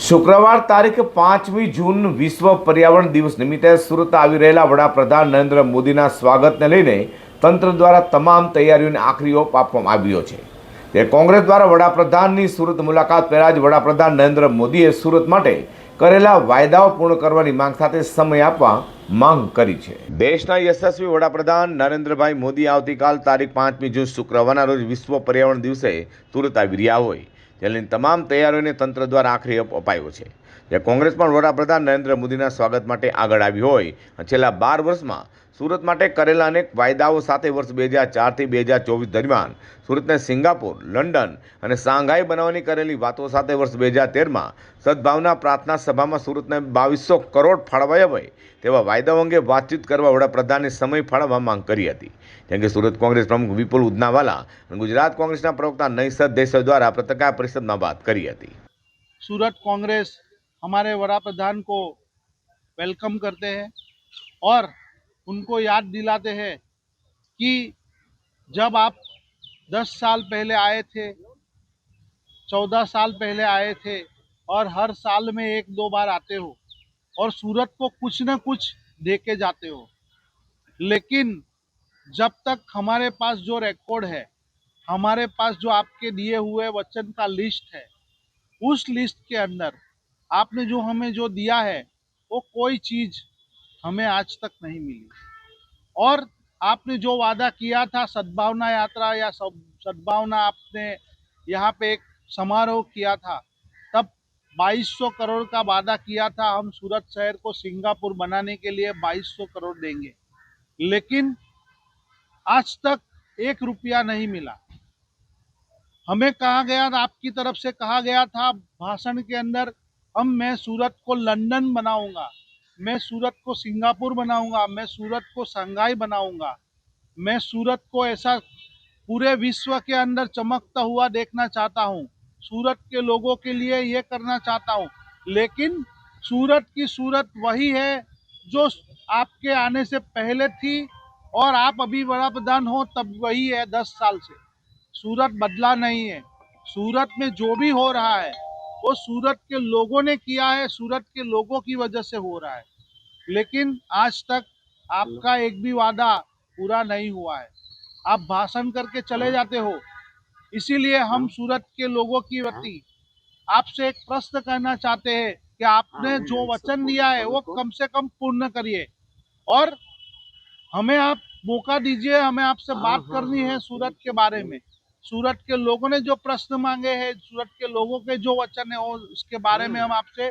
શુક્રવાર તારીખ 5મી જૂન વિશ્વ પર્યાવરણ દિવસ નિમિત્તે સુરત આવી રહેલા વડાપ્રધાન નરેન્દ્ર મોદીના સ્વાગતને લઈને તંત્ર દ્વારા તમામ તૈયારીઓને આખરી ઓપ આપવામાં આવ્યો છે। તે કોંગ્રેસ દ્વારા વડાપ્રધાનની સુરત મુલાકાત પહેલા જ વડાપ્રધાન નરેન્દ્ર મોદીએ સુરત માટે કરેલા વાયદાઓ પૂર્ણ કરવાની માંગ સાથે સમય આપવા માંગ કરી છે। દેશના યશસ્વી વડાપ્રધાન નરેન્દ્રભાઈ મોદી આવતીકાલ તારીખ 5મી જૂન શુક્રવારના રોજ વિશ્વ પર્યાવરણ દિવસે સુરત આવી રહ્યા હોય જેની તમામ તૈયારીઓને તંત્ર દ્વારા આખરી ઓપ અપાયો છે। જ્યાં કોંગ્રેસ પણ વડાપ્રધાન નરેન્દ્ર મોદીના સ્વાગત માટે આગળ આવી હોય અને છેલ્લા 12 વર્ષમાં સુરત માટે કરેલા અનેક વાયદાઓ સાથે વર્ષ 2004થી 2024 દરમિયાન સુરતને સિંગાપુર, લંડન અને શાંઘાઈ બનાવવાની કરેલી વાતો સાથે વર્ષ 2013માં સદભાવના પ્રાર્થના સભામાં સુરતને 2200 કરોડ ફાળવાયા હોય તેવા વાયદાઓ અંગે વાતચીત કરવા વડાપ્રધાને સમય ફાળવવા માંગ કરી હતી। જેમ કે સુરત કોંગ્રેસ પ્રમુખ વિપુલ ઉદનાવાલા અને ગુજરાત કોંગ્રેસના પ્રવક્તા નૈસદ દેસાઈ દ્વારા પत्रकार परिषद में बात करी थी। सूरत कांग्रेस हमारे वडाप्रधान को वेलकम करते हैं और उनको याद दिलाते हैं कि जब आप 10 साल पहले आए थे, 14 साल पहले आए थे और हर साल में 1-2 बार आते हो और सूरत को कुछ न कुछ दे के जाते हो, लेकिन जब तक हमारे पास जो रिकॉर्ड है, हमारे पास जो आपके दिए हुए वचन का लिस्ट है, उस लिस्ट के अंदर आपने जो हमें जो दिया है वो कोई चीज़ हमें आज तक नहीं मिली। और आपने जो वादा किया था सद्भावना यात्रा या सद्भावना, आपने यहाँ पे एक समारोह किया था, तब 2200 करोड़ का वादा किया था। हम सूरत शहर को सिंगापुर बनाने के लिए 2200 करोड़ देंगे, लेकिन आज तक 1 रुपया नहीं मिला। हमें कहा गया, आपकी तरफ से कहा गया था भाषण के अंदर, मैं सूरत को लंदन बनाऊंगा, मैं सूरत को सिंगापुर बनाऊंगा, मैं सूरत को शंघाई बनाऊंगा, मैं सूरत को ऐसा पूरे विश्व के अंदर चमकता हुआ देखना चाहता हूँ, सूरत के लोगों के लिए ये करना चाहता हूँ। लेकिन सूरत की सूरत वही है जो आपके आने से पहले थी और आप अभी बड़ा प्रधान हो तब वही है। 10 साल से सूरत बदला नहीं है। सूरत में जो भी हो रहा है वो सूरत के लोगों ने किया है, सूरत के लोगों की वजह से हो रहा है, लेकिन आज तक आपका एक भी वादा पूरा नहीं हुआ है। आप भाषण करके चले जाते हो। इसीलिए हम सूरत के लोगों की वती आपसे एक प्रश्न करना चाहते हैं कि आपने जो वचन दिया है वो कम से कम पूर्ण करिए और हमें आप मौका दीजिए। हमें आपसे बात करनी है सूरत के बारे में। सूरत के लोगों ने जो प्रश्न मांगे हैं, सूरत के लोगों के जो वचन है वो उसके बारे में हम आपसे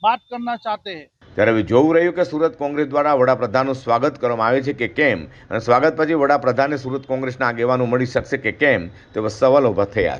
बात करना चाहते हैं। ત્યારે હવે જોવું રહ્યું કે સુરત કોંગ્રેસ દ્વારા વડાપ્રધાનનું સ્વાગત કરવામાં આવે છે કે કેમ અને સ્વાગત પછી વડાપ્રધાને સુરત કોંગ્રેસના આગેવાનો મળી શકશે કે કેમ તેવા સવાલો ઊભા થયા છે।